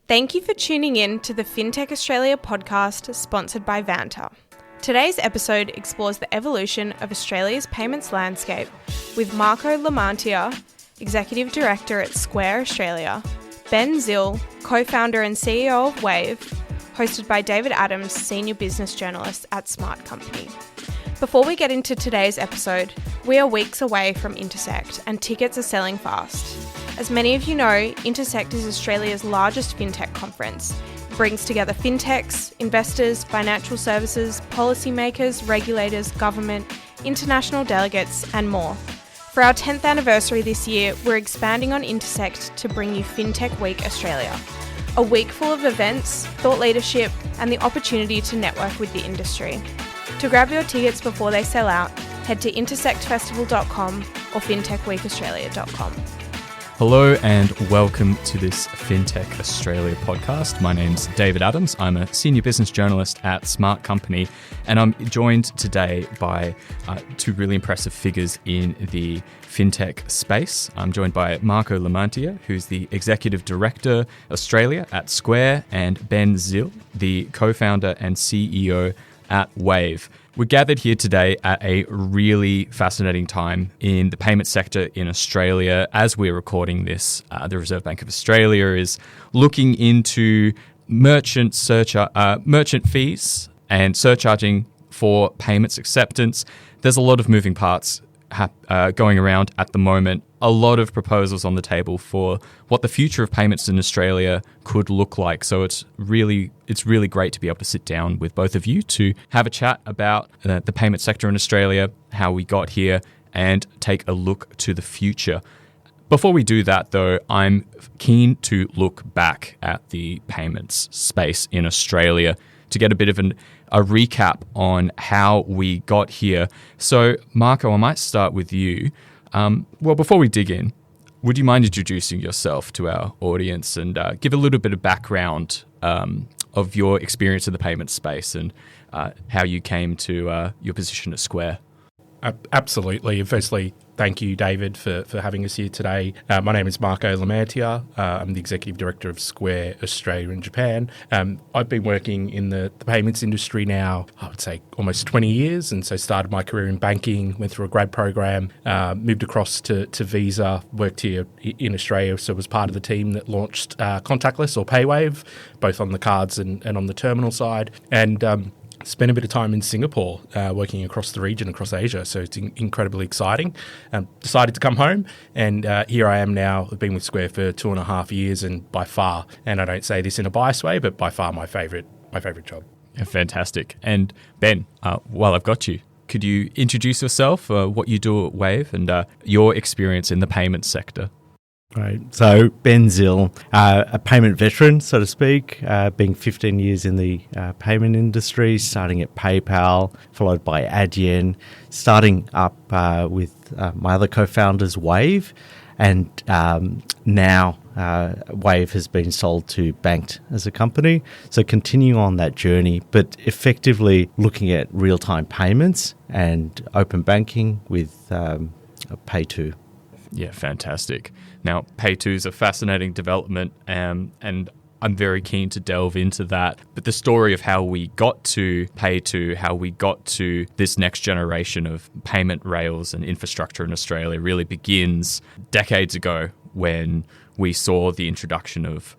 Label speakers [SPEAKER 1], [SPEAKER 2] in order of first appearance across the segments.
[SPEAKER 1] Thank you for tuning in to the Fintech Australia Podcast, sponsored by Vanta. Today's episode explores the evolution of Australia's payments landscape with Marco Lamantia, Executive Director at Square Australia, Ben Zill, Co-founder and CEO of Waave, hosted by David Adams, Senior Business Journalist at SmartCompany. Before we get into today's episode, we are weeks away from Intersect and tickets are selling fast. As many of you know, Intersect is Australia's largest fintech conference. It brings together fintechs, investors, financial services, policymakers, regulators, government, international delegates, and more. For our 10th anniversary this year, we're expanding on Intersect to bring you Fintech Week Australia. A week full of events, thought leadership, and the opportunity to network with the industry. To grab your tickets before they sell out, head to intersectfestival.com or fintechweekaustralia.com.
[SPEAKER 2] Hello and welcome to this Fintech Australia podcast. My name's David Adams. I'm a senior business journalist at SmartCompany, and I'm joined today by two really impressive figures in the fintech space. I'm joined by Marco Lamantia, who's the Executive Director Australia at Square, and Ben Zill, the co-founder and CEO at Waave. We're gathered here today at a really fascinating time in the payment sector in Australia. As we're recording this, the Reserve Bank of Australia is looking into merchant fees and surcharging for payments acceptance. There's a lot of moving parts going around at the moment. A lot of proposals on the table for what the future of payments in Australia could look like. So it's really great to be able to sit down with both of you to have a chat about the payment sector in Australia, how we got here, and take a look to the future. Before we do that, though, I'm keen to look back at the payments space in Australia to get a bit of a recap on how we got here. So, Marco, I might start with you. Before we dig in, would you mind introducing yourself to our audience and give a little bit of background of your experience in the payment space and how you came to your position at Square?
[SPEAKER 3] Absolutely. Firstly, thank you, David, for having us here today. My name is Marco Lamantia. I'm the Executive Director of Square Australia and Japan. I've been working in the payments industry now, I would say, almost 20 years, and so started my career in banking, went through a grad program, moved across to Visa, worked here in Australia, so was part of the team that launched contactless or PayWave, both on the cards and on the terminal side, and spent a bit of time in Singapore working across the region, across Asia, so it's incredibly exciting. Decided to come home, and here I am now. I've been with Square for 2.5 years, and by far, and I don't say this in a biased way, but by far my favourite job.
[SPEAKER 2] Yeah, fantastic. And Ben, while I've got you, could you introduce yourself, what you do at Waave, and your experience in the payments sector?
[SPEAKER 4] Right. So Ben Zill, a payment veteran, so to speak, being 15 years in the payment industry, starting at PayPal, followed by Adyen, starting up with my other co-founders, Waave, and now Waave has been sold to Banked as a company. So continuing on that journey, but effectively looking at real-time payments and open banking with Pay2.
[SPEAKER 2] Yeah, fantastic. Now, Pay2 is a fascinating development, and I'm very keen to delve into that. But the story of how we got to Pay2, how we got to this next generation of payment rails and infrastructure in Australia really begins decades ago when we saw the introduction of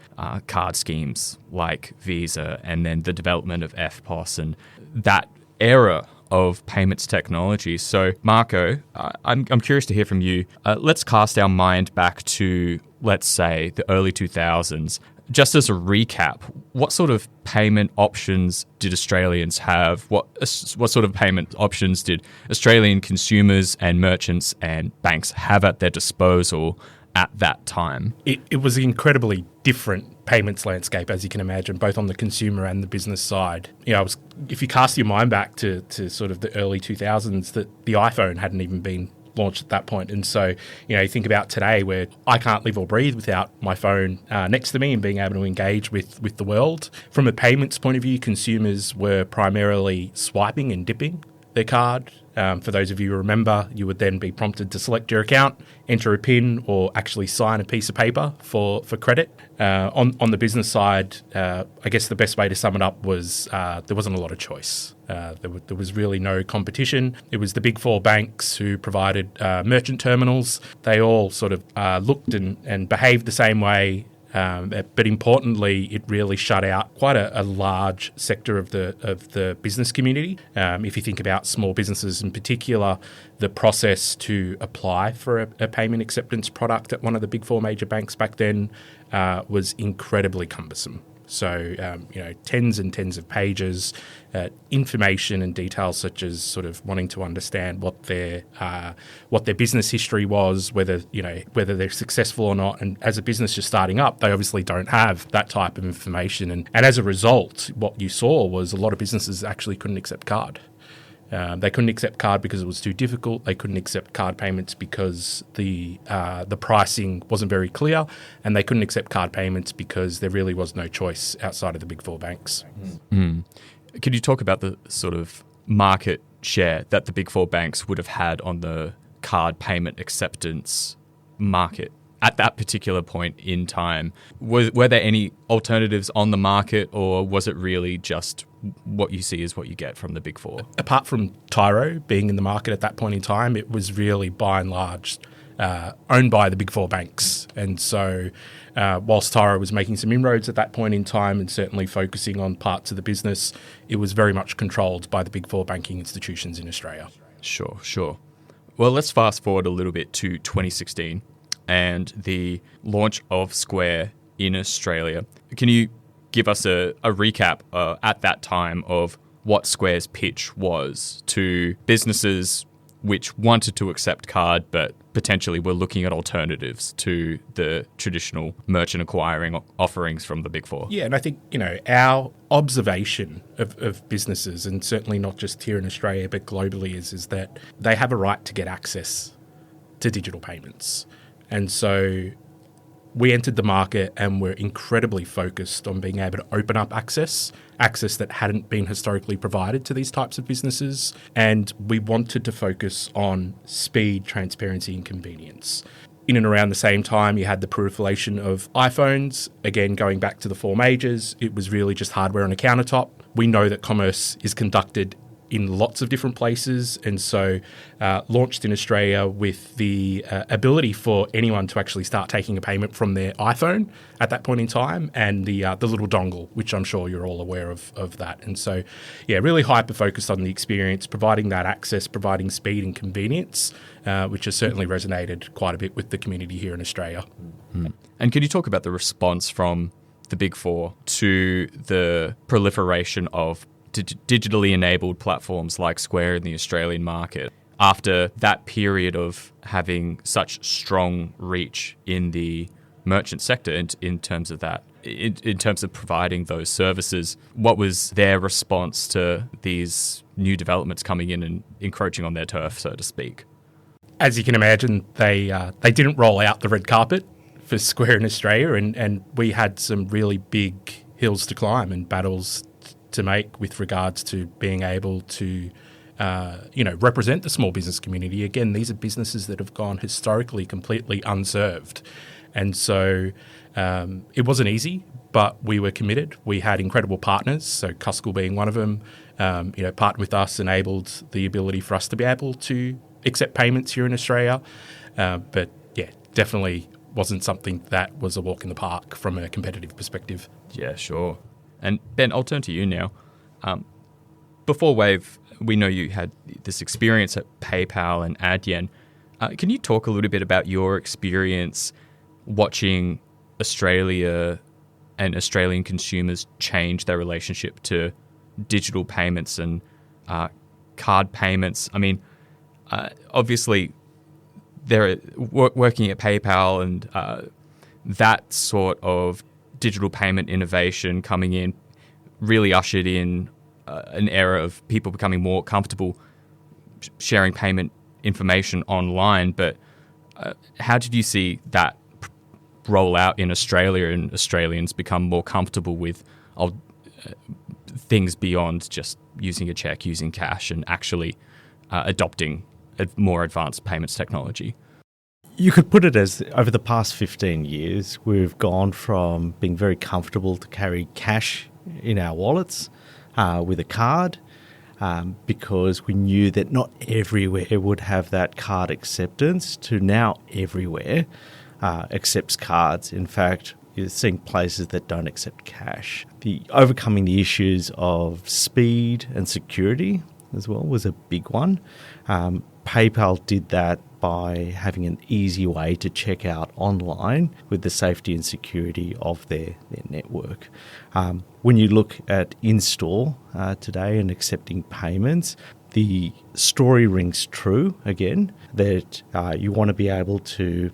[SPEAKER 2] card schemes like Visa and then the development of FPOS and that era of payments technology. So, Marco, I'm curious to hear from you. Let's cast our mind back to, let's say, the early 2000s. Just as a recap, what sort of payment options did Australians have? What sort of payment options did Australian consumers and merchants and banks have at their disposal at that time?
[SPEAKER 3] It was an incredibly different payments landscape, as you can imagine, both on the consumer and the business side. If you cast your mind back to sort of the early 2000s, that the iPhone hadn't even been launched at that point. And so, you think about today where I can't live or breathe without my phone next to me and being able to engage with the world. From a payments point of view, consumers were primarily swiping and dipping their card. For those of you who remember, you would then be prompted to select your account, enter a PIN, or actually sign a piece of paper for credit. On the business side, I guess the best way to sum it up was there wasn't a lot of choice. There was really no competition. It was the big four banks who provided merchant terminals. They all sort of looked and behaved the same way. But importantly, it really shut out quite a large sector of the business community. If you think about small businesses in particular, the process to apply for a payment acceptance product at one of the big four major banks back then was incredibly cumbersome. So, tens and tens of pages, information and details such as sort of wanting to understand what their business history was, whether they're successful or not. And as a business just starting up, they obviously don't have that type of information. And as a result, what you saw was a lot of businesses actually couldn't accept card. They couldn't accept card because it was too difficult. They couldn't accept card payments because the pricing wasn't very clear, and they couldn't accept card payments because there really was no choice outside of the big four banks.
[SPEAKER 2] Mm. Could you talk about the sort of market share that the big four banks would have had on the card payment acceptance market at that particular point in time? Were there any alternatives on the market, or was it really just what you see is what you get from the big four?
[SPEAKER 3] Apart from Tyro being in the market at that point in time, it was really by and large owned by the big four banks. And so whilst Tyro was making some inroads at that point in time and certainly focusing on parts of the business, it was very much controlled by the big four banking institutions in Australia.
[SPEAKER 2] Sure. Well, let's fast forward a little bit to 2016 and the launch of Square in Australia. Can you give us a recap at that time of what Square's pitch was to businesses which wanted to accept card but potentially were looking at alternatives to the traditional merchant acquiring offerings from the big four?
[SPEAKER 3] Yeah, and I think, our observation of businesses, and certainly not just here in Australia but globally, is that they have a right to get access to digital payments. And so we entered the market and were incredibly focused on being able to open up access that hadn't been historically provided to these types of businesses. And we wanted to focus on speed, transparency, and convenience. In and around the same time, you had the proliferation of iPhones. Again, going back to the four majors, it was really just hardware on a countertop. We know that commerce is conducted in lots of different places, and so launched in Australia with the ability for anyone to actually start taking a payment from their iPhone at that point in time, and the little dongle, which I'm sure you're all aware of that. And so, really hyper-focused on the experience, providing that access, providing speed and convenience, which has certainly resonated quite a bit with the community here in Australia.
[SPEAKER 2] Mm. And can you talk about the response from the big four to the proliferation of digitally enabled platforms like Square in the Australian market after that period of having such strong reach in the merchant sector in terms of that, in terms of providing those services? What was their response to these new developments coming in and encroaching on their turf, so to speak?
[SPEAKER 3] As you can imagine, they didn't roll out the red carpet for Square in Australia, and we had some really big hills to climb and battles to make with regards to being able to, represent the small business community. Again, these are businesses that have gone historically completely unserved. And so it wasn't easy, but we were committed. We had incredible partners, so Cuscal being one of them, partnered with us, enabled the ability for us to be able to accept payments here in Australia. But definitely wasn't something that was a walk in the park from a competitive perspective.
[SPEAKER 2] Yeah, sure. And Ben, I'll turn to you now. Before Waave, we know you had this experience at PayPal and Adyen. Can you talk a little bit about your experience watching Australia and Australian consumers change their relationship to digital payments and card payments? I mean, obviously, they're working at PayPal and that sort of digital payment innovation coming in really ushered in an era of people becoming more comfortable sharing payment information online. But how did you see that roll out in Australia and Australians become more comfortable with things beyond just using a check, using cash, and actually adopting a more advanced payments technology?
[SPEAKER 4] You could put it as over the past 15 years, we've gone from being very comfortable to carry cash in our wallets with a card because we knew that not everywhere would have that card acceptance to now everywhere accepts cards. In fact, you're seeing places that don't accept cash. Overcoming the issues of speed and security as well was a big one. PayPal did that by having an easy way to check out online with the safety and security of their network. When you look at in-store today and accepting payments, the story rings true again that you want to be able to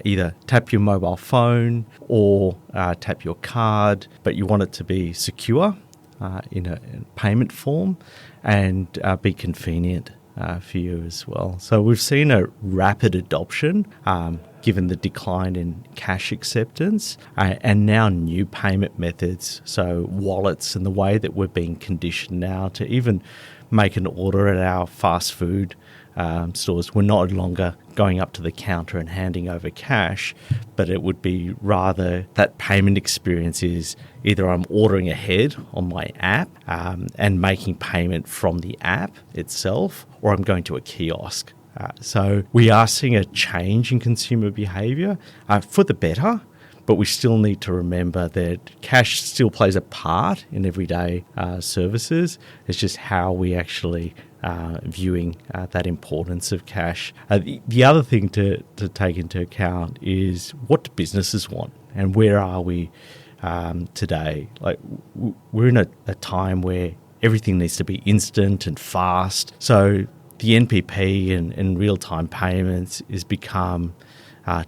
[SPEAKER 4] either tap your mobile phone or tap your card, but you want it to be secure in a payment form and be convenient for you as well. So we've seen a rapid adoption given the decline in cash acceptance and now new payment methods, so wallets and the way that we're being conditioned now to even make an order at our fast food stores. We're no longer going up to the counter and handing over cash, but it would be rather that payment experience is either I'm ordering ahead on my app and making payment from the app itself, or I'm going to a kiosk. So we are seeing a change in consumer behaviour for the better, but we still need to remember that cash still plays a part in everyday services. It's just how we actually viewing that importance of cash. The other thing to take into account is what do businesses want and where are we today? Like we're in a time where everything needs to be instant and fast. So the NPP and real-time payments has become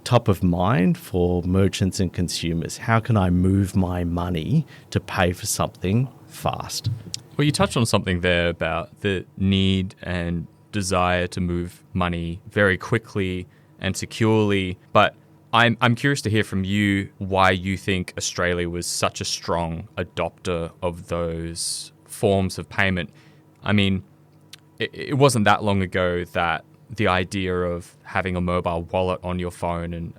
[SPEAKER 4] top of mind for merchants and consumers. How can I move my money to pay for something fast?
[SPEAKER 2] Well, you touched on something there about the need and desire to move money very quickly and securely, but I'm curious to hear from you why you think Australia was such a strong adopter of those forms of payment. I mean, it wasn't that long ago that the idea of having a mobile wallet on your phone and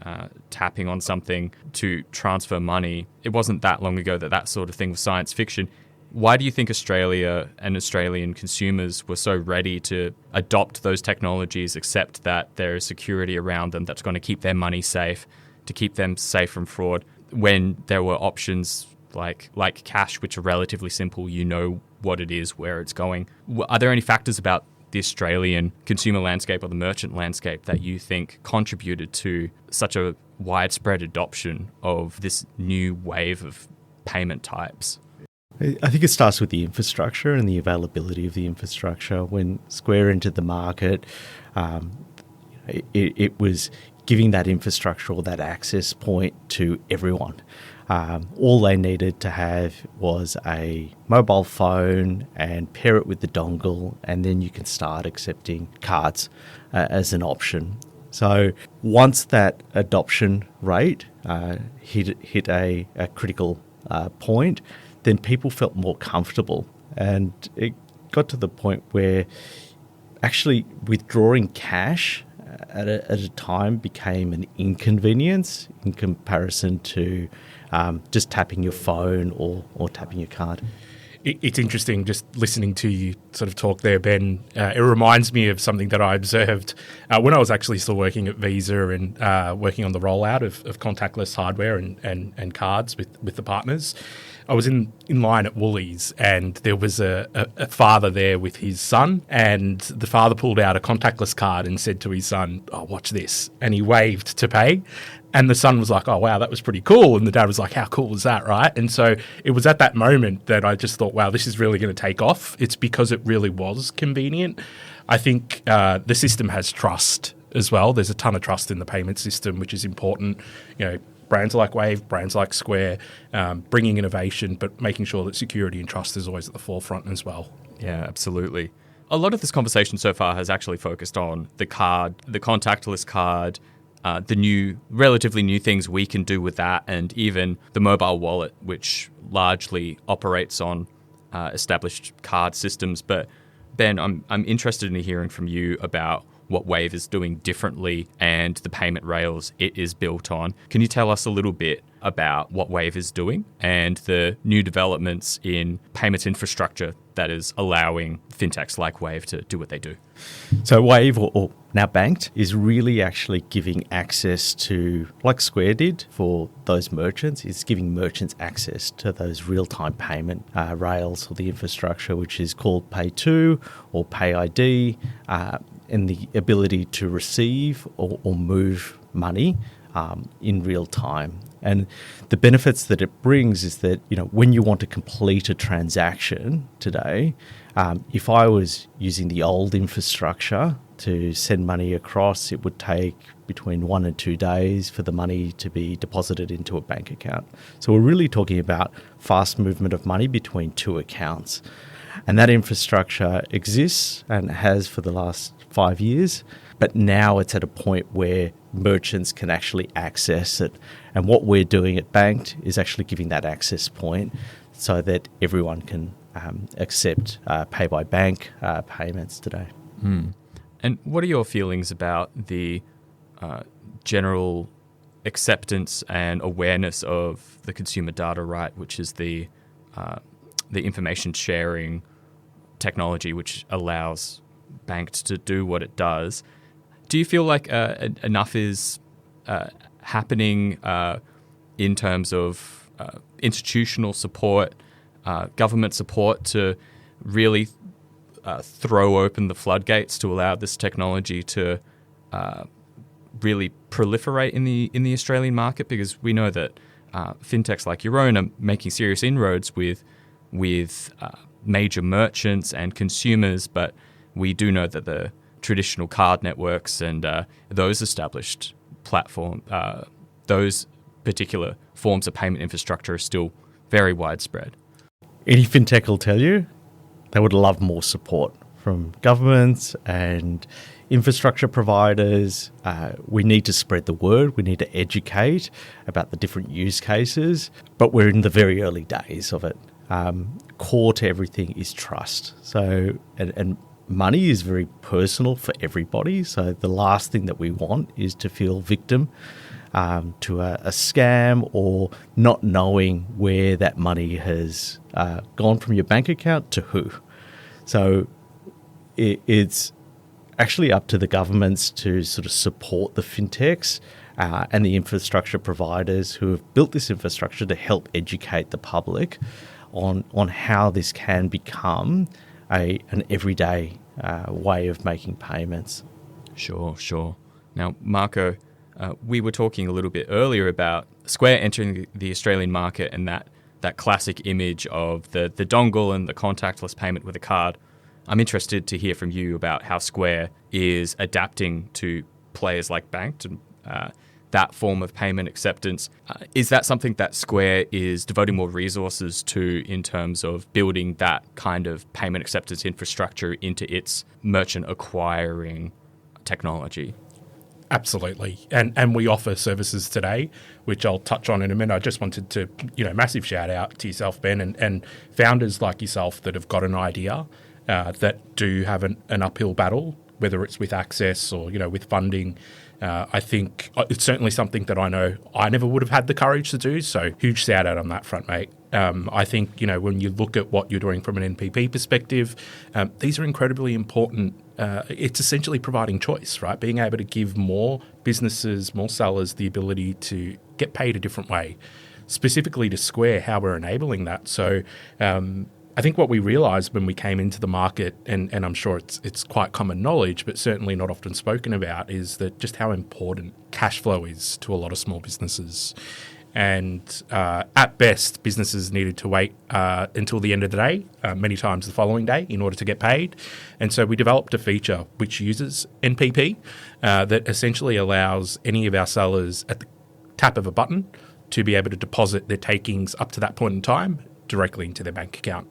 [SPEAKER 2] tapping on something to transfer money, it wasn't that long ago that sort of thing was science fiction. Why do you think Australia and Australian consumers were so ready to adopt those technologies, accept that there is security around them that's going to keep their money safe, to keep them safe from fraud, when there were options like cash, which are relatively simple, you know what it is, where it's going? Are there any factors about the Australian consumer landscape or the merchant landscape that you think contributed to such a widespread adoption of this new wave of payment types?
[SPEAKER 4] I think it starts with the infrastructure and the availability of the infrastructure. When Square entered the market, it was giving that infrastructure or that access point to everyone. All they needed to have was a mobile phone and pair it with the dongle, and then you can start accepting cards as an option. So once that adoption rate hit a critical point, then people felt more comfortable. And it got to the point where actually withdrawing cash at a time became an inconvenience in comparison to just tapping your phone or tapping your card.
[SPEAKER 3] It's interesting just listening to you sort of talk there, Ben. It reminds me of something that I observed when I was actually still working at Visa and working on the rollout of contactless hardware and cards with the partners. I was in line at Woolies and there was a father there with his son, and the father pulled out a contactless card and said to his son, "Oh, watch this." And he waved to pay. And the son was like, "Oh, wow, that was pretty cool." And the dad was like, "How cool was that?" Right? And so it was at that moment that I just thought, wow, this is really going to take off. It's because it really was convenient. I think the system has trust as well. There's a ton of trust in the payment system, which is important. You know, brands like Wave, brands like Square, bringing innovation, but making sure that security and trust is always at the forefront as well.
[SPEAKER 2] Yeah, absolutely. A lot of this conversation so far has actually focused on the card, the contactless card, the relatively new things we can do with that, and even the mobile wallet, which largely operates on established card systems. But Ben, I'm interested in hearing from you about what Waave is doing differently and the payment rails it is built on. Can you tell us a little bit about what Waave is doing and the new developments in payments infrastructure that is allowing fintechs like Waave to do what they do?
[SPEAKER 4] So Waave, or now Banked, is really actually giving access to, like Square did for those merchants, it's giving merchants access to those real-time payment rails or the infrastructure, which is called Pay2 or PayID, and the ability to receive or move money in real time. And the benefits that it brings is that, when you want to complete a transaction today, if I was using the old infrastructure to send money across, it would take between 1 and 2 days for the money to be deposited into a bank account. So we're really talking about fast movement of money between two accounts. And that infrastructure exists and has for the last 5 years, but now it's at a point where merchants can actually access it. And what we're doing at Banked is actually giving that access point so that everyone can accept pay by bank payments today.
[SPEAKER 2] And what are your feelings about the general acceptance and awareness of the consumer data right, which is the information sharing technology which allows Banked to do what it does? Do you feel like enough is happening in terms of institutional support, government support to really throw open the floodgates to allow this technology to really proliferate in the Australian market? Because we know that fintechs like your own are making serious inroads with major merchants and consumers, but we do know that the traditional card networks and those established platform, those particular forms of payment infrastructure are still very widespread.
[SPEAKER 4] Any fintech will tell you they would love more support from governments and infrastructure providers. We need to spread the word. We need to educate about the different use cases, but we're in the very early days of it. Core to everything is trust. So, and money is very personal for everybody. So the last thing that we want is to feel victim to a scam or not knowing where that money has gone from your bank account to who. So it's actually up to the governments to sort of support the fintechs and the infrastructure providers who have built this infrastructure to help educate the public on how this can become an everyday way of making payments.
[SPEAKER 2] Sure. Now, Marco, we were talking a little bit earlier about Square entering the Australian market and that classic image of the dongle and the contactless payment with a card. I'm interested to hear from you about how Square is adapting to players like Banked and that form of payment acceptance. Is that something that Square is devoting more resources to in terms of building that kind of payment acceptance infrastructure into its merchant acquiring technology?
[SPEAKER 3] Absolutely. And we offer services today, which I'll touch on in a minute. I just wanted to, massive shout out to yourself, Ben, and founders like yourself that have got an idea that do have an uphill battle, whether it's with access or, with funding. I think it's certainly something that I know I never would have had the courage to do. So huge shout out on that front, mate. I think, when you look at what you're doing from an NPP perspective, these are incredibly important. It's essentially providing choice, right? Being able to give more businesses, more sellers the ability to get paid a different way. Specifically to Square, how we're enabling that. So I think what we realised when we came into the market, and I'm sure it's quite common knowledge, but certainly not often spoken about, is that just how important cash flow is to a lot of small businesses. And at best, businesses needed to wait until the end of the day, many times the following day, in order to get paid. And so we developed a feature which uses NPP that essentially allows any of our sellers at the tap of a button to be able to deposit their takings up to that point in time directly into their bank account.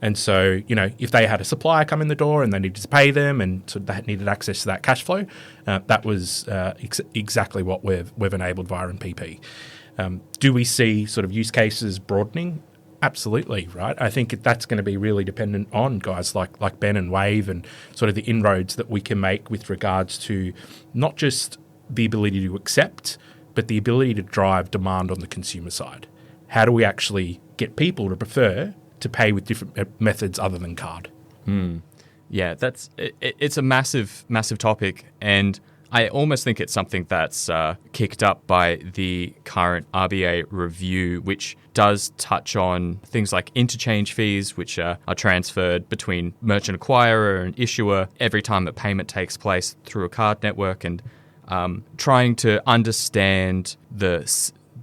[SPEAKER 3] And so, if they had a supplier come in the door and they needed to pay them and so they needed access to that cash flow, that was exactly what we've enabled via NPP. Do we see sort of use cases broadening? Absolutely, right. I think that's going to be really dependent on guys like Ben and Wave and sort of the inroads that we can make with regards to not just the ability to accept, but the ability to drive demand on the consumer side. How do we actually get people to prefer to pay with different methods other than card?
[SPEAKER 2] Yeah, it's a massive topic, and I almost think it's something that's kicked up by the current RBA review, which does touch on things like interchange fees, which are transferred between merchant acquirer and issuer every time that payment takes place through a card network, and trying to understand the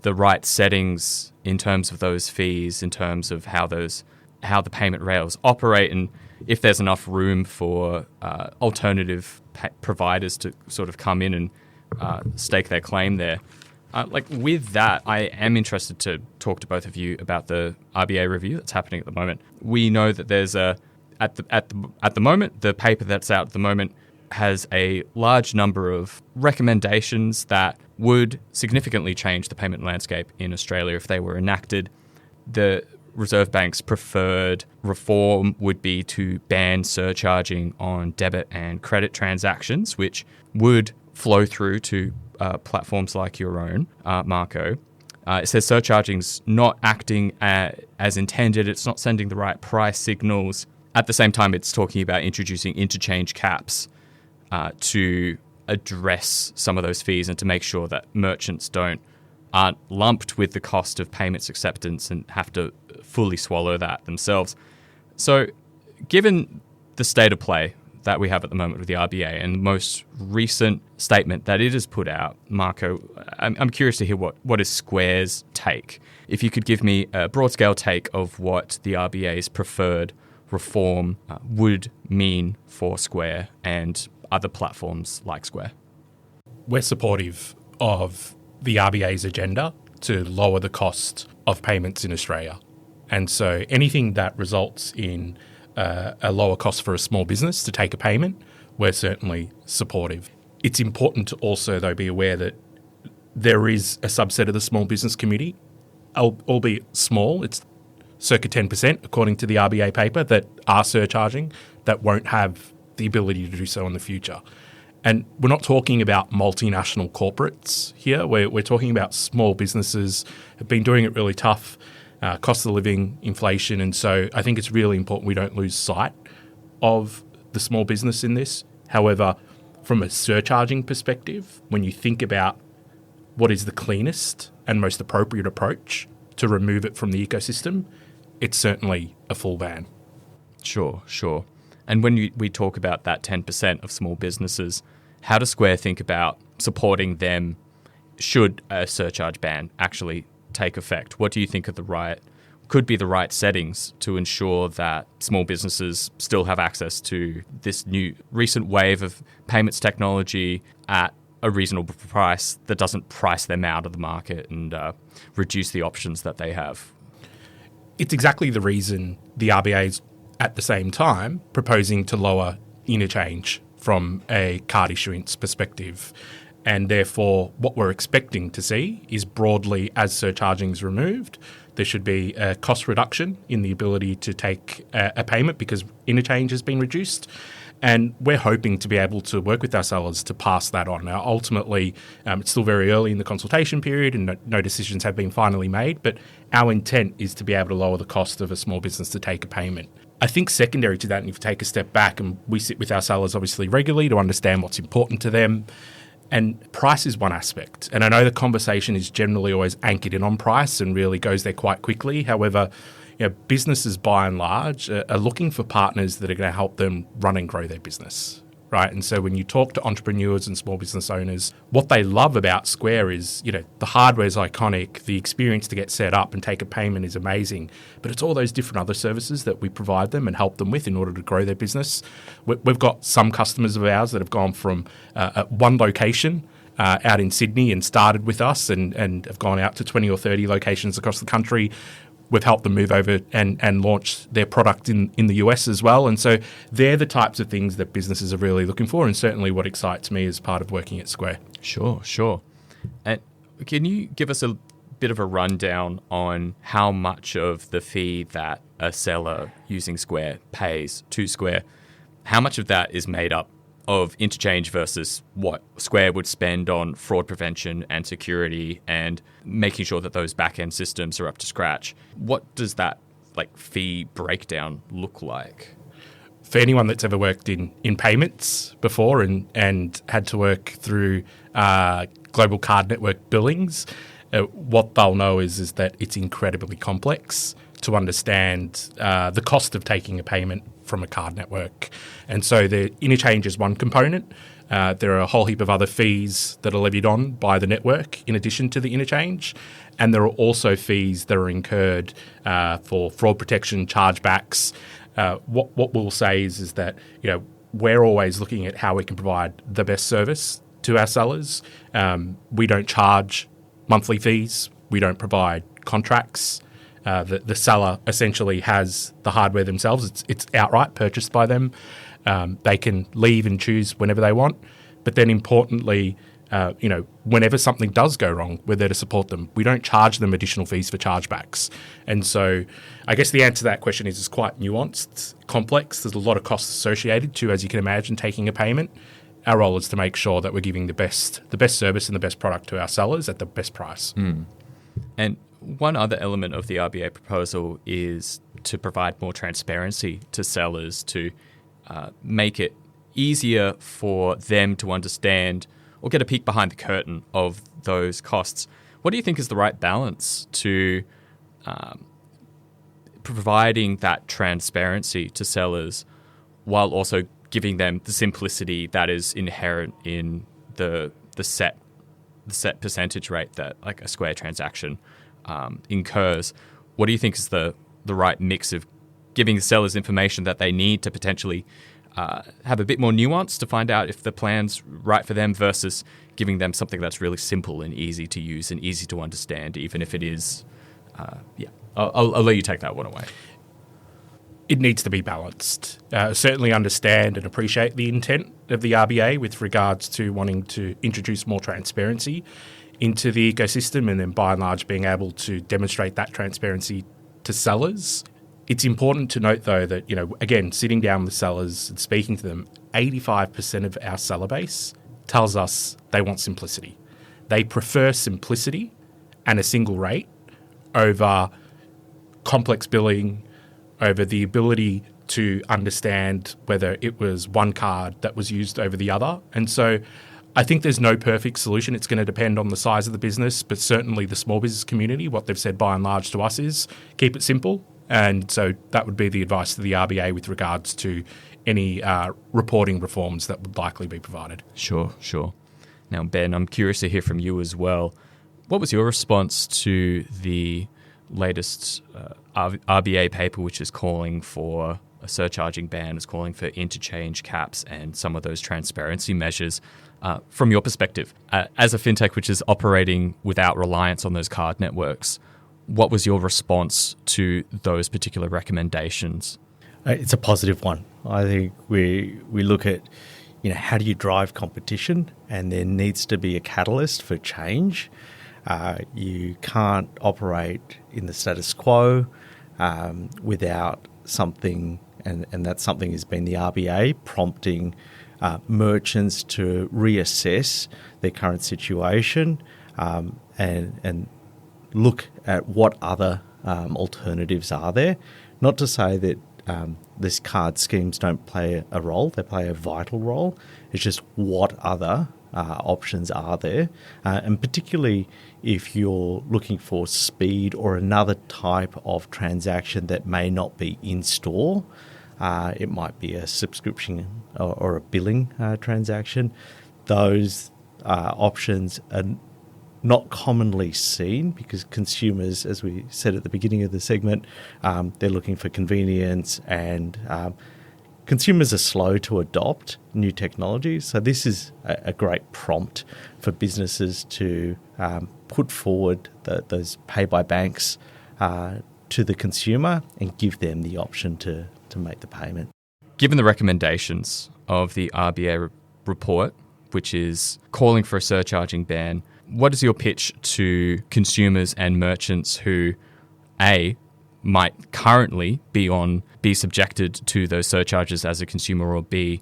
[SPEAKER 2] right settings in terms of those fees, in terms of how the payment rails operate, and if there's enough room for alternative providers to sort of come in and stake their claim there. With that, I am interested to talk to both of you about the RBA review that's happening at the moment. We know that there's at the moment, the paper that's out at the moment has a large number of recommendations that would significantly change the payment landscape in Australia if they were enacted. The Reserve Bank's preferred reform would be to ban surcharging on debit and credit transactions, which would flow through to platforms like your own, Marco. It says surcharging's not acting as intended. It's not sending the right price signals. At the same time, it's talking about introducing interchange caps to address some of those fees and to make sure that merchants aren't lumped with the cost of payments acceptance and have to fully swallow that themselves. So given the state of play that we have at the moment with the RBA and the most recent statement that it has put out, Marco, I'm curious to hear what is Square's take. If you could give me a broad-scale take of what the RBA's preferred reform would mean for Square and other platforms like Square.
[SPEAKER 3] We're supportive of the RBA's agenda to lower the cost of payments in Australia. And so anything that results in a lower cost for a small business to take a payment, we're certainly supportive. It's important to also, though, be aware that there is a subset of the small business community, albeit small, it's circa 10%, according to the RBA paper, that are surcharging, that won't have the ability to do so in the future. And we're not talking about multinational corporates here. We're talking about small businesses who have been doing it really tough, cost of living, inflation. And so I think it's really important we don't lose sight of the small business in this. However, from a surcharging perspective, when you think about what is the cleanest and most appropriate approach to remove it from the ecosystem, it's certainly a full ban.
[SPEAKER 2] Sure. And when we talk about that 10% of small businesses, how does Square think about supporting them should a surcharge ban actually take effect? What do you think could be the right settings to ensure that small businesses still have access to this new recent wave of payments technology at a reasonable price that doesn't price them out of the market and reduce the options that they have?
[SPEAKER 3] It's exactly the reason the RBA is at the same time proposing to lower interchange from a card issuance perspective. And therefore, what we're expecting to see is broadly, as surcharging is removed, there should be a cost reduction in the ability to take a payment because interchange has been reduced. And we're hoping to be able to work with our sellers to pass that on. Now, ultimately, it's still very early in the consultation period and no decisions have been finally made, but our intent is to be able to lower the cost of a small business to take a payment. I think secondary to that, and if you take a step back, and we sit with our sellers obviously regularly to understand what's important to them, and price is one aspect. And I know the conversation is generally always anchored in on price and really goes there quite quickly. However, businesses by and large are looking for partners that are going to help them run and grow their business, right? And so when you talk to entrepreneurs and small business owners, what they love about Square is, the hardware is iconic, the experience to get set up and take a payment is amazing, but it's all those different other services that we provide them and help them with in order to grow their business. We've got some customers of ours that have gone from one location out in Sydney and started with us and have gone out to 20 or 30 locations across the country. We've helped them move over and launch their product in the US as well. And so they're the types of things that businesses are really looking for, and certainly what excites me as part of working at Square.
[SPEAKER 2] Sure. And can you give us a bit of a rundown on how much of the fee that a seller using Square pays to Square, how much of that is made up of interchange versus what Square would spend on fraud prevention and security and making sure that those back-end systems are up to scratch? What does that fee breakdown look like?
[SPEAKER 3] For anyone that's ever worked in payments before and had to work through global card network billings, what they'll know is that it's incredibly complex to understand the cost of taking a payment from a card network. And so the interchange is one component. There are a whole heap of other fees that are levied on by the network in addition to the interchange. And there are also fees that are incurred for fraud protection, chargebacks. What we'll say is that we're always looking at how we can provide the best service to our sellers. We don't charge monthly fees. We don't provide contracts. The seller essentially has the hardware themselves. It's outright purchased by them. They can leave and choose whenever they want. But then importantly, whenever something does go wrong, we're there to support them. We don't charge them additional fees for chargebacks. And so I guess the answer to that question is quite nuanced, complex. There's a lot of costs associated to, as you can imagine, taking a payment. Our role is to make sure that we're giving the best service and the best product to our sellers at the best price.
[SPEAKER 2] And one other element of the RBA proposal is to provide more transparency to sellers, to make it easier for them to understand or get a peek behind the curtain of those costs. What do you think is the right balance to providing that transparency to sellers while also giving them the simplicity that is inherent in the set percentage rate that a Square transaction incurs? What do you think is the right mix of giving the sellers information that they need to potentially have a bit more nuance to find out if the plan's right for them versus giving them something that's really simple and easy to use and easy to understand, even if it is... I'll let you take that one away.
[SPEAKER 3] It needs to be balanced. Certainly understand and appreciate the intent of the RBA with regards to wanting to introduce more transparency into the ecosystem and then by and large being able to demonstrate that transparency to sellers. It's important to note though that, again, sitting down with sellers and speaking to them, 85% of our seller base tells us they want simplicity. They prefer simplicity and a single rate over complex billing, over the ability to understand whether it was one card that was used over the other. And so I think there's no perfect solution. It's going to depend on the size of the business, but certainly the small business community, what they've said by and large to us is keep it simple. And so that would be the advice to the RBA with regards to any reporting reforms that would likely be provided.
[SPEAKER 2] Sure. Now, Ben, I'm curious to hear from you as well. What was your response to the latest RBA paper, which is calling for a surcharging ban, is calling for interchange caps and some of those transparency measures? From your perspective, as a fintech which is operating without reliance on those card networks, what was your response to those particular recommendations?
[SPEAKER 4] It's a positive one. I think we look at, how do you drive competition, and there needs to be a catalyst for change. You can't operate in the status quo without something, and that something has been the RBA prompting merchants to reassess their current situation and look at what other alternatives are there. Not to say that these card schemes don't play a role, they play a vital role. It's just what other options are there. And particularly if you're looking for speed or another type of transaction that may not be in store, it might be a subscription or a billing transaction. Those options are not commonly seen because consumers, as we said at the beginning of the segment, they're looking for convenience, and consumers are slow to adopt new technology. So this is a great prompt for businesses to put forward those pay by banks to the consumer and give them the option to make the payment.
[SPEAKER 2] Given the recommendations of the RBA report, which is calling for a surcharging ban, what is your pitch to consumers and merchants who, A, might currently be subjected to those surcharges as a consumer, or B,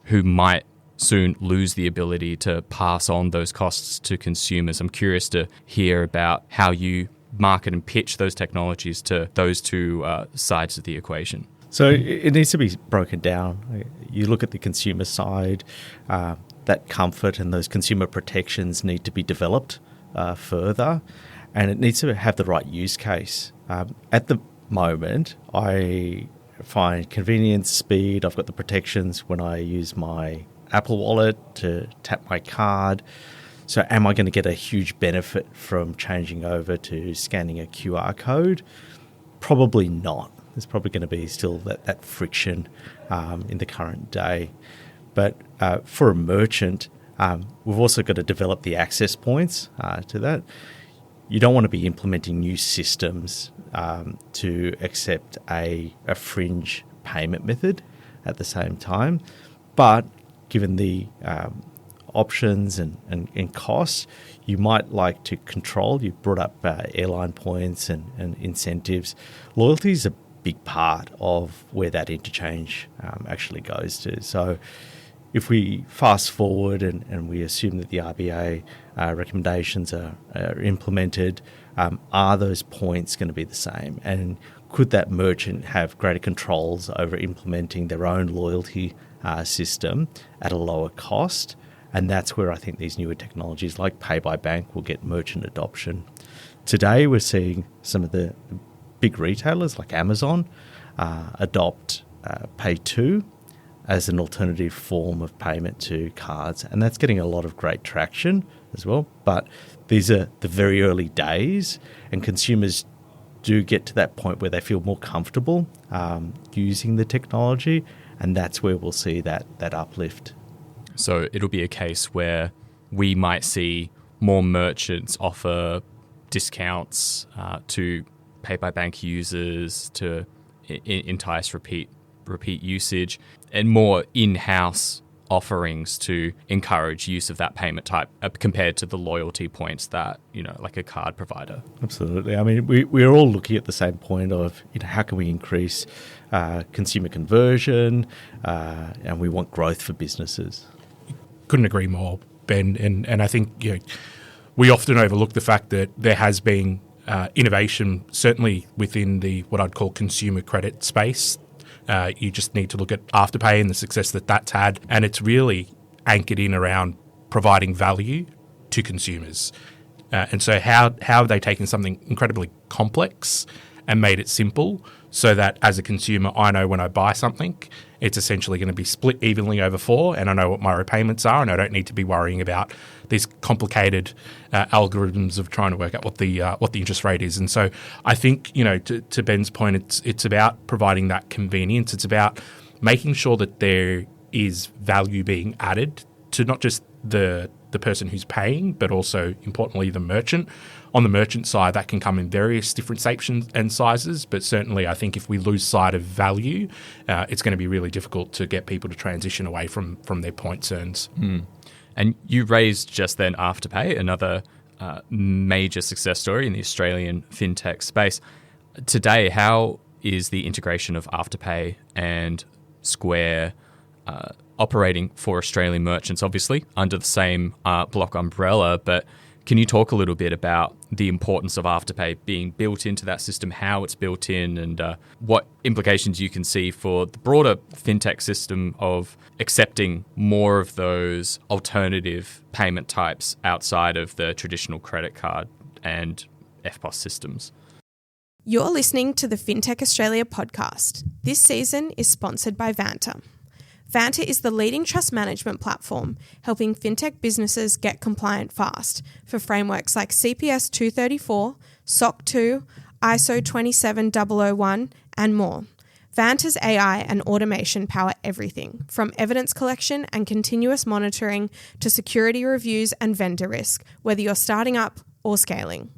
[SPEAKER 2] who might soon lose the ability to pass on those costs to consumers? I'm curious to hear about how you market and pitch those technologies to those two sides of the equation.
[SPEAKER 4] So it needs to be broken down. You look at the consumer side, that comfort and those consumer protections need to be developed further, and it needs to have the right use case. At the moment, I find convenience, speed. I've got the protections when I use my Apple Wallet to tap my card. So am I going to get a huge benefit from changing over to scanning a QR code? Probably not. There's probably going to be still that friction in the current day. But for a merchant, we've also got to develop the access points to that. You don't want to be implementing new systems to accept a fringe payment method at the same time. But given the options and costs, you might like to control. You brought up airline points and incentives. Loyalty is a big part of where that interchange actually goes to. So if we fast forward and we assume that the RBA recommendations are implemented, are those points going to be the same? And could that merchant have greater controls over implementing their own loyalty system at a lower cost? And that's where I think these newer technologies like Pay by Bank will get merchant adoption. Today, we're seeing some of the big retailers like Amazon adopt Pay2 as an alternative form of payment to cards. And that's getting a lot of great traction as well. But these are the very early days, and consumers do get to that point where they feel more comfortable using the technology, and that's where we'll see that uplift.
[SPEAKER 2] So it'll be a case where we might see more merchants offer discounts to Pay by Bank users to entice repeat usage, and more in-house offerings to encourage use of that payment type compared to the loyalty points that, like a card provider.
[SPEAKER 4] Absolutely. I mean, we're all looking at the same point of, how can we increase consumer conversion, and we want growth for businesses.
[SPEAKER 3] Couldn't agree more, Ben. And I think we often overlook the fact that there has been innovation, certainly within the what I'd call consumer credit space. You just need to look at Afterpay and the success that that's had, and it's really anchored in around providing value to consumers. And so how have they taken something incredibly complex and made it simple so that as a consumer, I know when I buy something, it's essentially going to be split evenly over 4, and I know what my repayments are, and I don't need to be worrying about these complicated algorithms of trying to work out what the interest rate is. And so I think, to Ben's point, it's about providing that convenience. It's about making sure that there is value being added to not just the person who's paying, but also, importantly, the merchant. On the merchant side, that can come in various different shapes and sizes, but certainly I think if we lose sight of value, it's going to be really difficult to get people to transition away from their points earns.
[SPEAKER 2] And you raised just then Afterpay, another major success story in the Australian fintech space. Today, how is the integration of Afterpay and Square operating for Australian merchants, obviously under the same block umbrella, but can you talk a little bit about the importance of Afterpay being built into that system, how it's built in, and what implications you can see for the broader fintech system of accepting more of those alternative payment types outside of the traditional credit card and FPOS systems?
[SPEAKER 1] You're listening to the Fintech Australia Podcast. This season is sponsored by Vanta. Vanta is the leading trust management platform, helping fintech businesses get compliant fast for frameworks like CPS 234, SOC 2, ISO 27001, and more. Vanta's AI and automation power everything, from evidence collection and continuous monitoring to security reviews and vendor risk, whether you're starting up or scaling.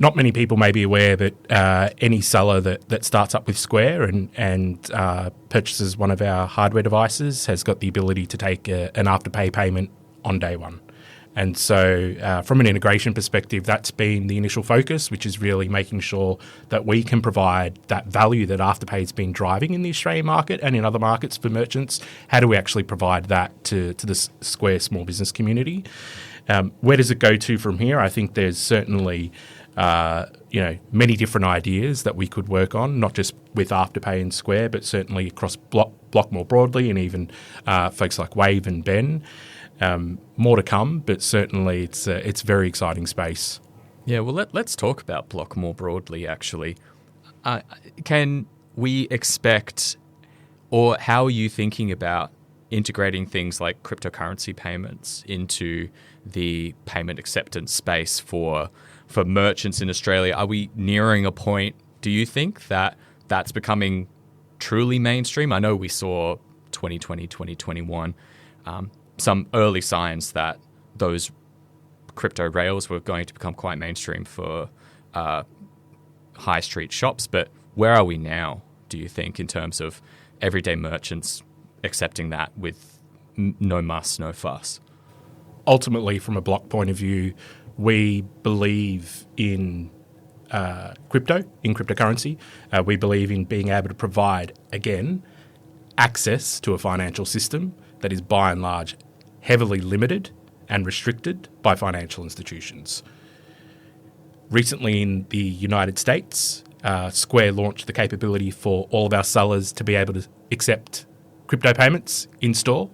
[SPEAKER 3] Not many people may be aware that any seller that starts up with Square and purchases one of our hardware devices has got the ability to take an Afterpay payment on day one. And so from an integration perspective, that's been the initial focus, which is really making sure that we can provide that value that Afterpay has been driving in the Australian market and in other markets for merchants. How do we actually provide that to the Square small business community? Where does it go to from here? I think there's certainly many different ideas that we could work on, not just with Afterpay and Square, but certainly across Block more broadly, and even folks like Waave and Ben. More to come, but certainly it's a very exciting space.
[SPEAKER 2] Yeah, well, let's talk about Block more broadly, actually. Can we expect, or how are you thinking about integrating things like cryptocurrency payments into the payment acceptance space for merchants in Australia? Are we nearing a point, do you think, that that's becoming truly mainstream? I know we saw 2020, 2021, some early signs that those crypto rails were going to become quite mainstream for high street shops. But where are we now, do you think, in terms of everyday merchants accepting that with no muss, no fuss?
[SPEAKER 3] Ultimately, from a Block point of view, we believe in cryptocurrency. We believe in being able to provide, again, access to a financial system that is by and large heavily limited and restricted by financial institutions. Recently in the United States, Square launched the capability for all of our sellers to be able to accept crypto payments in store,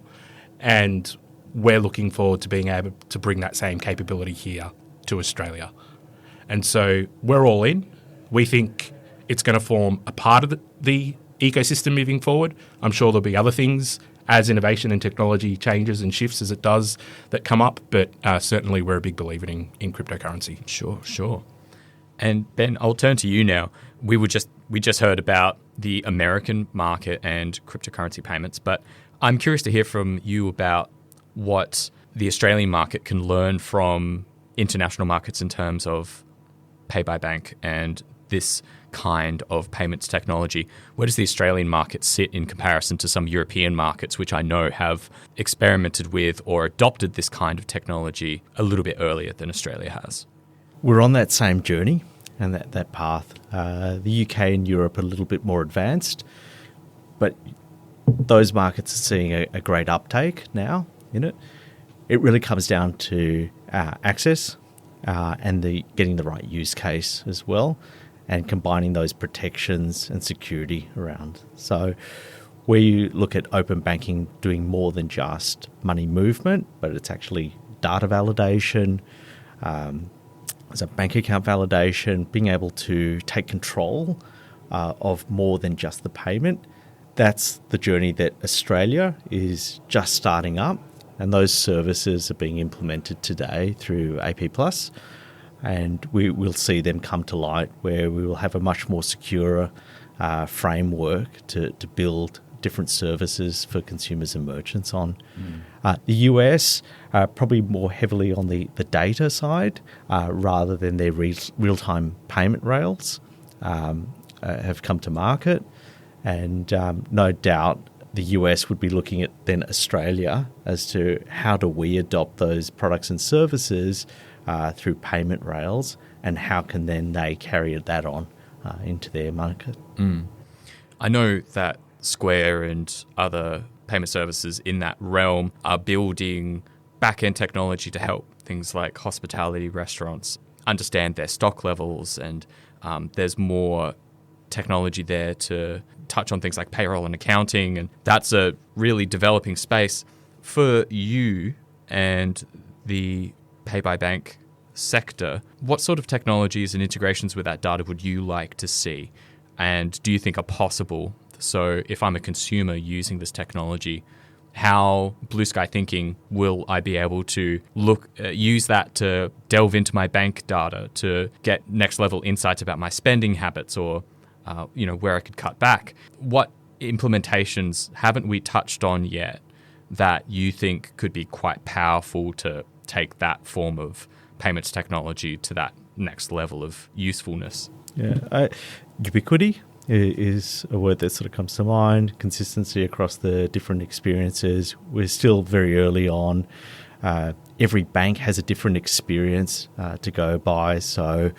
[SPEAKER 3] and we're looking forward to being able to bring that same capability here to Australia. And so we're all in. We think it's going to form a part of the ecosystem moving forward. I'm sure there'll be other things as innovation and technology changes and shifts as it does that come up, but certainly we're a big believer in cryptocurrency.
[SPEAKER 2] Sure. And Ben, I'll turn to you now. We just heard about the American market and cryptocurrency payments, but I'm curious to hear from you about what the Australian market can learn from international markets in terms of pay by bank and this kind of payments technology. Where does the Australian market sit in comparison to some European markets, which I know have experimented with or adopted this kind of technology a little bit earlier than Australia has?
[SPEAKER 4] We're on that same journey and that path. The UK and Europe are a little bit more advanced, but those markets are seeing a great uptake now in it. It really comes down to access and getting the right use case as well, and combining those protections and security around. So where you look at open banking doing more than just money movement, but it's actually data validation, as a bank account validation, being able to take control of more than just the payment. That's the journey that Australia is just starting up, and those services are being implemented today through AP+, and we will see them come to light where we will have a much more secure framework to build different services for consumers and merchants on. The US, probably more heavily on the data side rather than their real-time payment rails have come to market. And no doubt the US would be looking at then Australia as to how do we adopt those products and services through payment rails, and how can then they carry that on into their market.
[SPEAKER 2] I know that Square and other payment services in that realm are building back-end technology to help things like hospitality restaurants understand their stock levels, and there's more technology there to touch on things like payroll and accounting, and that's a really developing space. For you and the pay-by-bank sector, what sort of technologies and integrations with that data would you like to see, and do you think are possible? So if I'm a consumer using this technology, how blue sky thinking will I be able to use that to delve into my bank data to get next level insights about my spending habits, or where I could cut back? What implementations haven't we touched on yet that you think could be quite powerful to take that form of payments technology to that next level of usefulness?
[SPEAKER 4] Yeah, ubiquity is a word that sort of comes to mind. Consistency across the different experiences. We're still very early on. every bank has a different experience to go by, so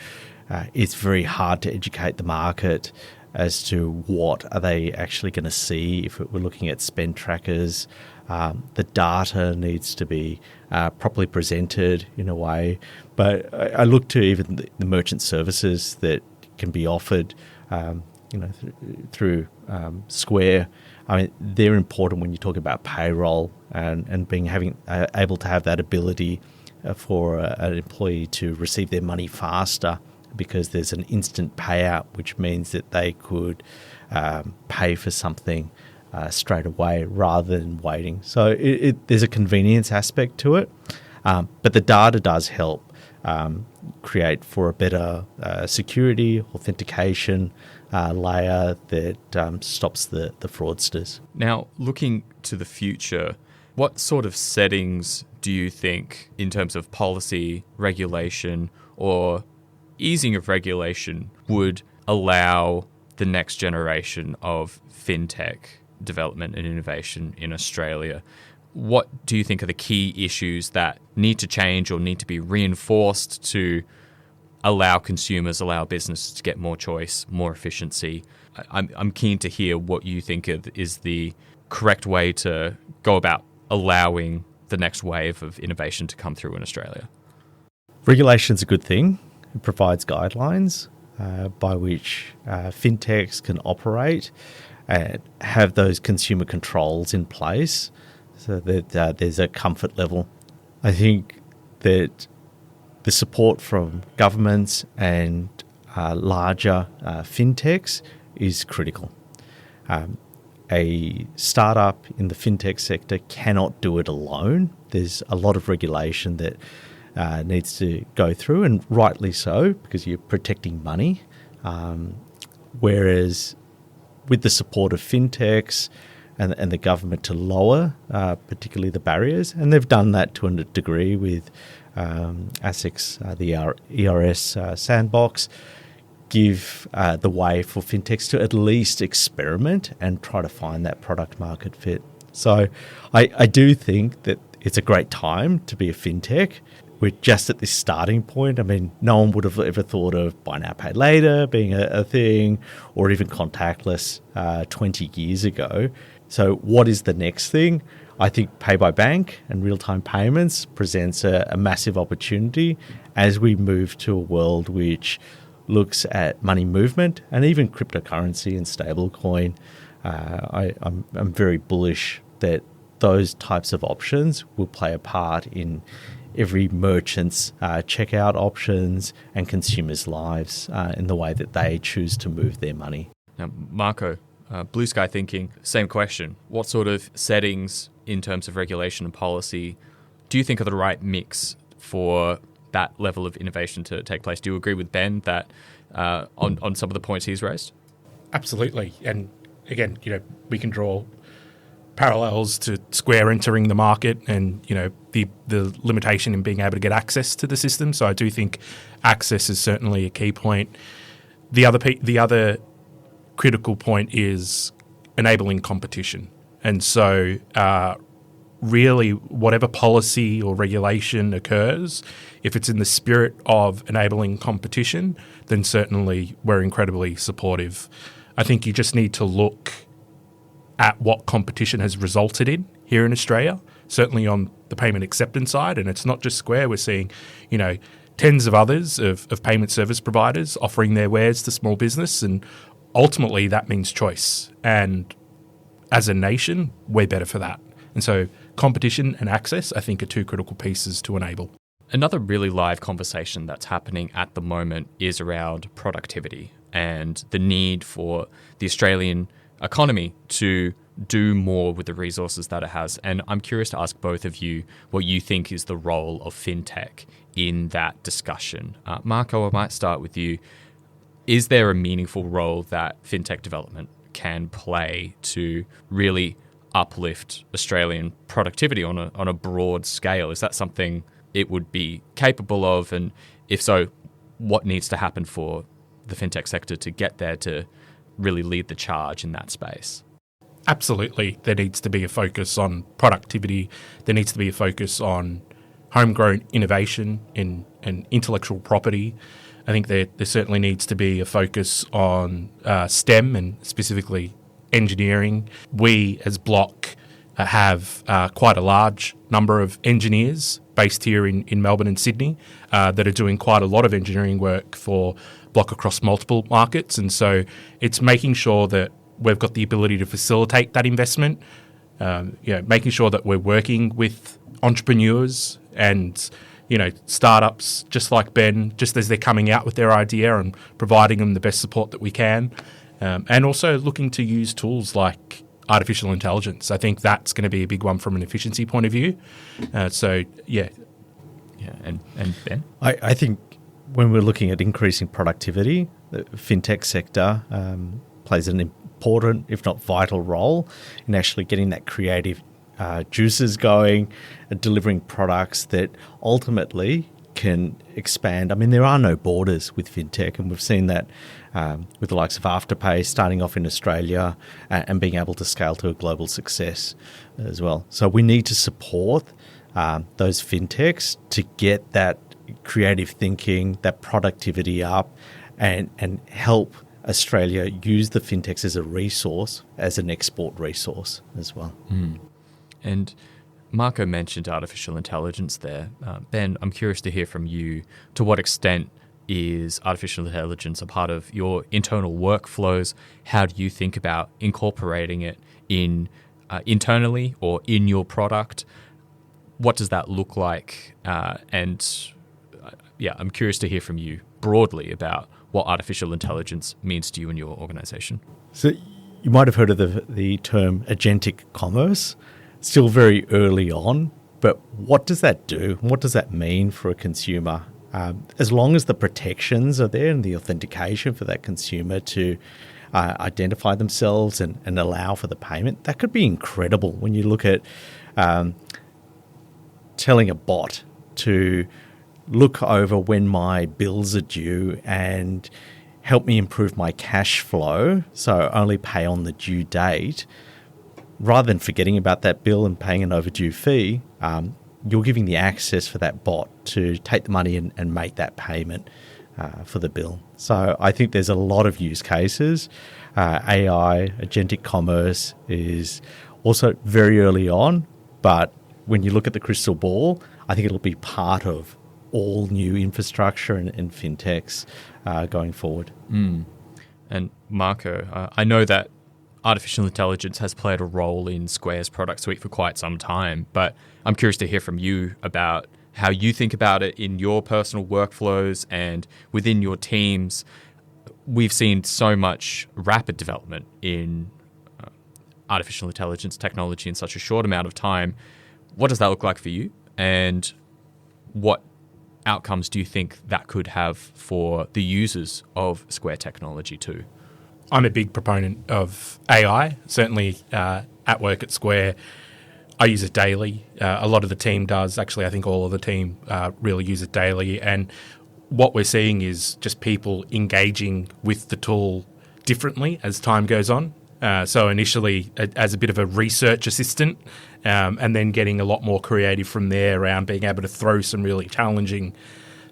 [SPEAKER 4] it's very hard to educate the market as to what are they actually going to see if we're looking at spend trackers. The data needs to be properly presented in a way. But I look to even the merchant services that can be offered through Square. I mean, they're important when you talk about payroll and having able to have that ability for an employee to receive their money faster, because there's an instant payout, which means that they could pay for something straight away rather than waiting. So there's a convenience aspect to it, but the data does help create for a better security, authentication layer that stops the fraudsters.
[SPEAKER 2] Now, looking to the future, what sort of settings do you think, in terms of policy, regulation, or easing of regulation, would allow the next generation of fintech development and innovation in Australia? What do you think are the key issues that need to change or need to be reinforced to allow consumers, allow businesses to get more choice, more efficiency? I'm keen to hear what you think is the correct way to go about allowing the next wave of innovation to come through in Australia.
[SPEAKER 4] Regulation's a good thing. It provides guidelines by which fintechs can operate and have those consumer controls in place so that there's a comfort level. I think that the support from governments and larger fintechs is critical. A startup in the fintech sector cannot do it alone. There's a lot of regulation that needs to go through, and rightly so, because you're protecting money. Whereas with the support of fintechs and the government to lower particularly the barriers, and they've done that to a degree with ASIC's, the ERS sandbox, give the way for fintechs to at least experiment and try to find that product market fit. So I do think that it's a great time to be a fintech. We're just at this starting point. I mean, no one would have ever thought of buy now, pay later being a thing, or even contactless 20 years ago. So what is the next thing? I think pay by bank and real-time payments presents a massive opportunity as we move to a world which looks at money movement and even cryptocurrency and stablecoin. I'm very bullish that those types of options will play a part in every merchant's checkout options and consumers' lives in the way that they choose to move their money.
[SPEAKER 2] Now, Marco, Blue Sky Thinking, same question. What sort of settings in terms of regulation and policy do you think are the right mix for that level of innovation to take place? Do you agree with Ben that on some of the points he's raised?
[SPEAKER 3] Absolutely. And again, we can draw parallels to Square entering the market and, the limitation in being able to get access to the system. So I do think access is certainly a key point. The other critical point is enabling competition. And so really whatever policy or regulation occurs, if it's in the spirit of enabling competition, then certainly we're incredibly supportive. I think you just need to look at what competition has resulted in here in Australia, certainly on the payment acceptance side. And it's not just Square. We're seeing, tens of others of payment service providers offering their wares to small business. And ultimately that means choice. And as a nation, we're better for that. And so competition and access, I think, are two critical pieces to enable.
[SPEAKER 2] Another really live conversation that's happening at the moment is around productivity and the need for the Australian economy to do more with the resources that it has. And I'm curious to ask both of you what you think is the role of fintech in that discussion. Marco, I might start with you. Is there a meaningful role that fintech development can play to really uplift Australian productivity on a broad scale? Is that something it would be capable of? And if so, what needs to happen for the fintech sector to get there to really lead the charge in that space?
[SPEAKER 3] Absolutely. There needs to be a focus on productivity. There needs to be a focus on homegrown innovation and intellectual property. I think there certainly needs to be a focus on STEM and specifically engineering. We as Block have quite a large number of engineers based here in Melbourne and Sydney that are doing quite a lot of engineering work for Block across multiple markets. And so it's making sure that we've got the ability to facilitate that investment, making sure that we're working with entrepreneurs and startups just like Ben, just as they're coming out with their idea and providing them the best support that we can. And also looking to use tools like artificial intelligence. I think that's going to be a big one from an efficiency point of view.
[SPEAKER 2] Yeah, and Ben?
[SPEAKER 4] I think when we're looking at increasing productivity, the fintech sector plays an important, if not vital role in actually getting that creative juices going, delivering products that ultimately can expand. I mean, there are no borders with fintech, and we've seen that with the likes of Afterpay starting off in Australia and being able to scale to a global success as well. So we need to support those fintechs to get that creative thinking, that productivity up, and help Australia use the fintechs as a resource, as an export resource as well.
[SPEAKER 2] And Marco mentioned artificial intelligence there. Ben, I'm curious to hear from you. To what extent is artificial intelligence a part of your internal workflows? How do you think about incorporating it in internally or in your product? What does that look like? I'm curious to hear from you broadly about what artificial intelligence means to you and your organisation.
[SPEAKER 4] So you might have heard of the term agentic commerce. Still very early on, but what does that do? What does that mean for a consumer? As long as the protections are there and the authentication for that consumer to identify themselves and allow for the payment, that could be incredible when you look at telling a bot to look over when my bills are due and help me improve my cash flow so I only pay on the due date. Rather than forgetting about that bill and paying an overdue fee, you're giving the access for that bot to take the money and make that payment for the bill. So I think there's a lot of use cases. AI, agentic commerce is also very early on, but when you look at the crystal ball, I think it'll be part of all new infrastructure and fintechs going forward.
[SPEAKER 2] And Marco, I know that artificial intelligence has played a role in Square's product suite for quite some time, but I'm curious to hear from you about how you think about it in your personal workflows and within your teams. We've seen so much rapid development in artificial intelligence technology in such a short amount of time. What does that look like for you? And what outcomes do you think that could have for the users of Square technology too?
[SPEAKER 3] I'm a big proponent of AI, certainly at work at Square. I use it daily. A lot of the team does. Actually, I think all of the team really use it daily. And what we're seeing is just people engaging with the tool differently as time goes on. So initially as a bit of a research assistant, and then getting a lot more creative from there around being able to throw some really challenging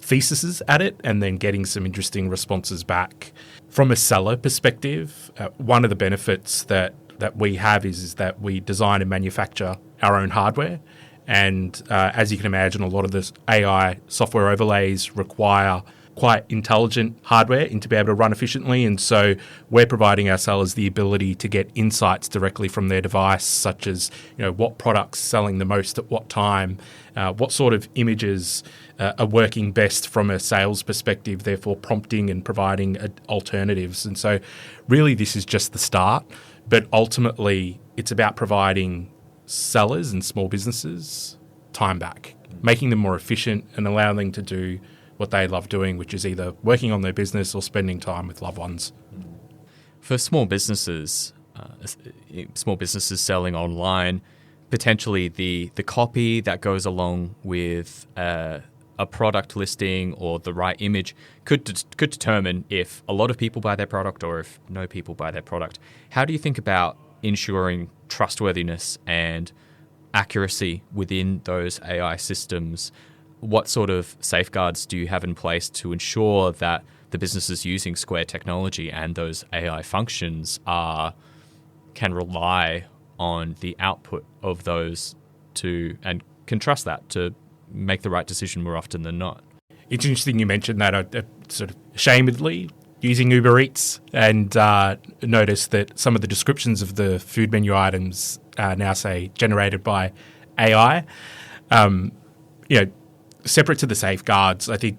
[SPEAKER 3] theses at it and then getting some interesting responses back. From a seller perspective, one of the benefits that we have is that we design and manufacture our own hardware. And as you can imagine, a lot of this AI software overlays require quite intelligent hardware to be able to run efficiently. And so we're providing our sellers the ability to get insights directly from their device, such as what products selling the most at what time, what sort of images are working best from a sales perspective, therefore prompting and providing alternatives. And so really this is just the start, but ultimately it's about providing sellers and small businesses time back, making them more efficient and allowing them to do what they love doing, which is either working on their business or spending time with loved ones.
[SPEAKER 2] For small businesses selling online, potentially the copy that goes along with a product listing or the right image could determine if a lot of people buy their product or if no people buy their product. How do you think about ensuring trustworthiness and accuracy within those AI systems what sort of safeguards do you have in place to ensure that the businesses using Square technology and those AI functions can rely on the output of those and can trust that to make the right decision more often than not?
[SPEAKER 3] It's interesting you mentioned that. I sort of ashamedly using Uber Eats and noticed that some of the descriptions of the food menu items now say generated by AI. Separate to the safeguards, I think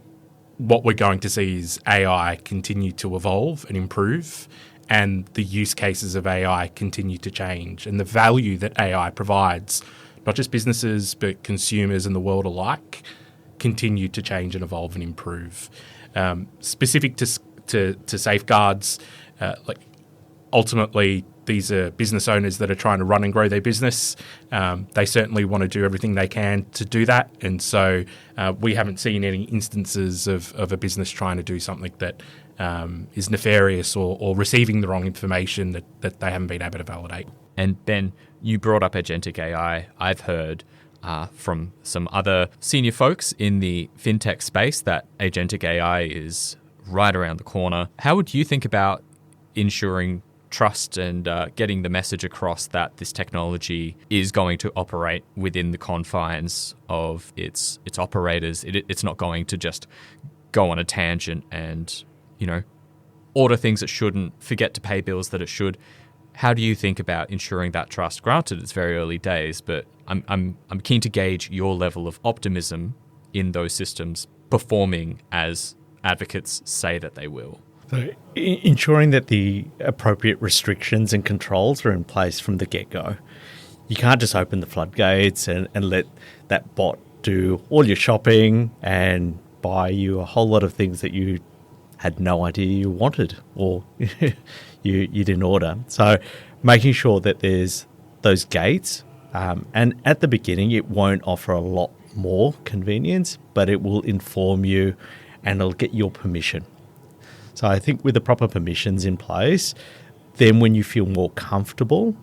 [SPEAKER 3] what we're going to see is AI continue to evolve and improve, and the use cases of AI continue to change, and the value that AI provides, not just businesses but consumers and the world alike, continue to change and evolve and improve. Specific to safeguards, ultimately these are business owners that are trying to run and grow their business. They certainly want to do everything they can to do that, and so we haven't seen any instances of a business trying to do something that is nefarious or receiving the wrong information that they haven't been able to validate.
[SPEAKER 2] And Ben, you brought up agentic AI. I've heard from some other senior folks in the fintech space that agentic AI is right around the corner. How would you think about ensuring trust and getting the message across that this technology is going to operate within the confines of its operators? It's not going to just go on a tangent and, order things it shouldn't, forget to pay bills that it should. How do you think about ensuring that trust? Granted, it's very early days, but I'm keen to gauge your level of optimism in those systems performing as advocates say that they will.
[SPEAKER 4] So ensuring that the appropriate restrictions and controls are in place from the get-go. You can't just open the floodgates and let that bot do all your shopping and buy you a whole lot of things that you had no idea you wanted or you didn't order. So making sure that there's those gates, and at the beginning it won't offer a lot more convenience, but it will inform you and it'll get your permission. So I think with the proper permissions in place, then when you feel more comfortable,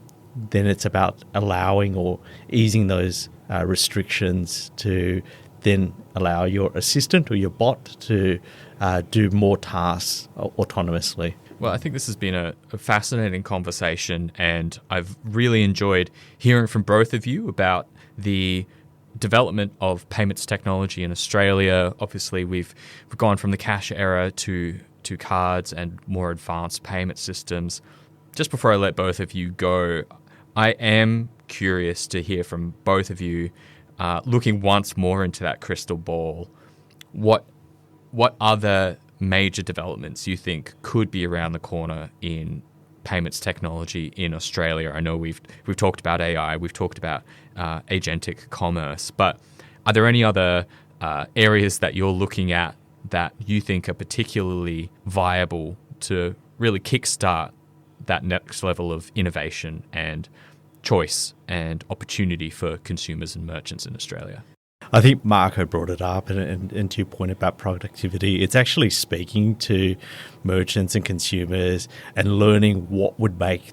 [SPEAKER 4] then it's about allowing or easing those restrictions to then allow your assistant or your bot to do more tasks autonomously.
[SPEAKER 2] Well, I think this has been a fascinating conversation, and I've really enjoyed hearing from both of you about the development of payments technology in Australia. Obviously, we've gone from the cash era to cards and more advanced payment systems. Just before I let both of you go, I am curious to hear from both of you, looking once more into that crystal ball, what other major developments you think could be around the corner in payments technology in Australia? I know we've talked about AI, we've talked about agentic commerce, but are there any other areas that you're looking at that you think are particularly viable to really kickstart that next level of innovation and choice and opportunity for consumers and merchants in Australia?
[SPEAKER 4] I think Marco brought it up, and to your point about productivity, it's actually speaking to merchants and consumers and learning what would make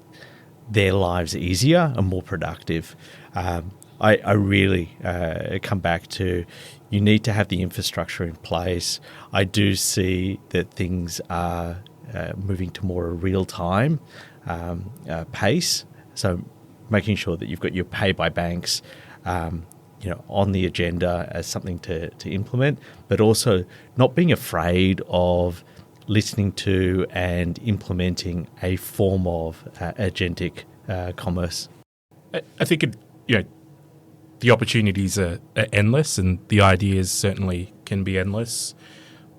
[SPEAKER 4] their lives easier and more productive. I really come back to, you need to have the infrastructure in place. I do see that things are moving to more a real-time pace, so making sure that you've got your pay by banks on the agenda as something to implement, but also not being afraid of listening to and implementing a form of agentic commerce.
[SPEAKER 3] I think the opportunities are endless, and the ideas certainly can be endless.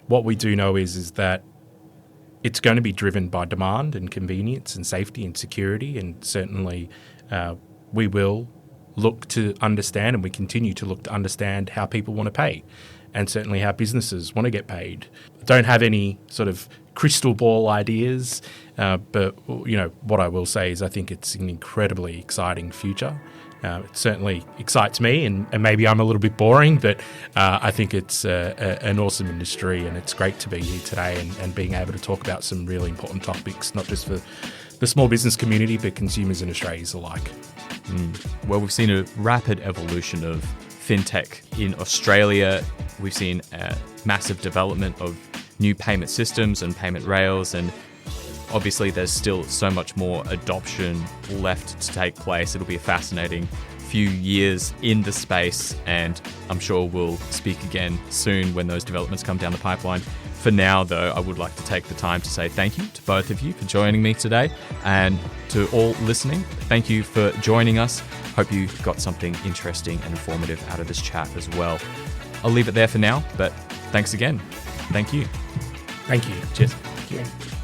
[SPEAKER 3] What we do know is that it's going to be driven by demand and convenience and safety and security, and certainly we will look to understand, and we continue to look to understand how people want to pay, and certainly how businesses want to get paid. I don't have any sort of crystal ball ideas, but what I will say is I think it's an incredibly exciting future. It certainly excites me, and maybe I'm a little bit boring, but I think it's an awesome industry, and it's great to be here today and being able to talk about some really important topics, not just for the small business community, but consumers in Australia alike.
[SPEAKER 2] Well, we've seen a rapid evolution of fintech in Australia we've seen a massive development of new payment systems and payment rails, and obviously there's still so much more adoption left to take place. It'll be a fascinating few years in the space, and I'm sure we'll speak again soon when those developments come down the pipeline. For now, though, I would like to take the time to say thank you to both of you for joining me today, and to all listening, thank you for joining us. Hope you got something interesting and informative out of this chat as well. I'll leave it there for now, but thanks again. Thank you.
[SPEAKER 3] Thank you.
[SPEAKER 2] Cheers.
[SPEAKER 3] Thank you.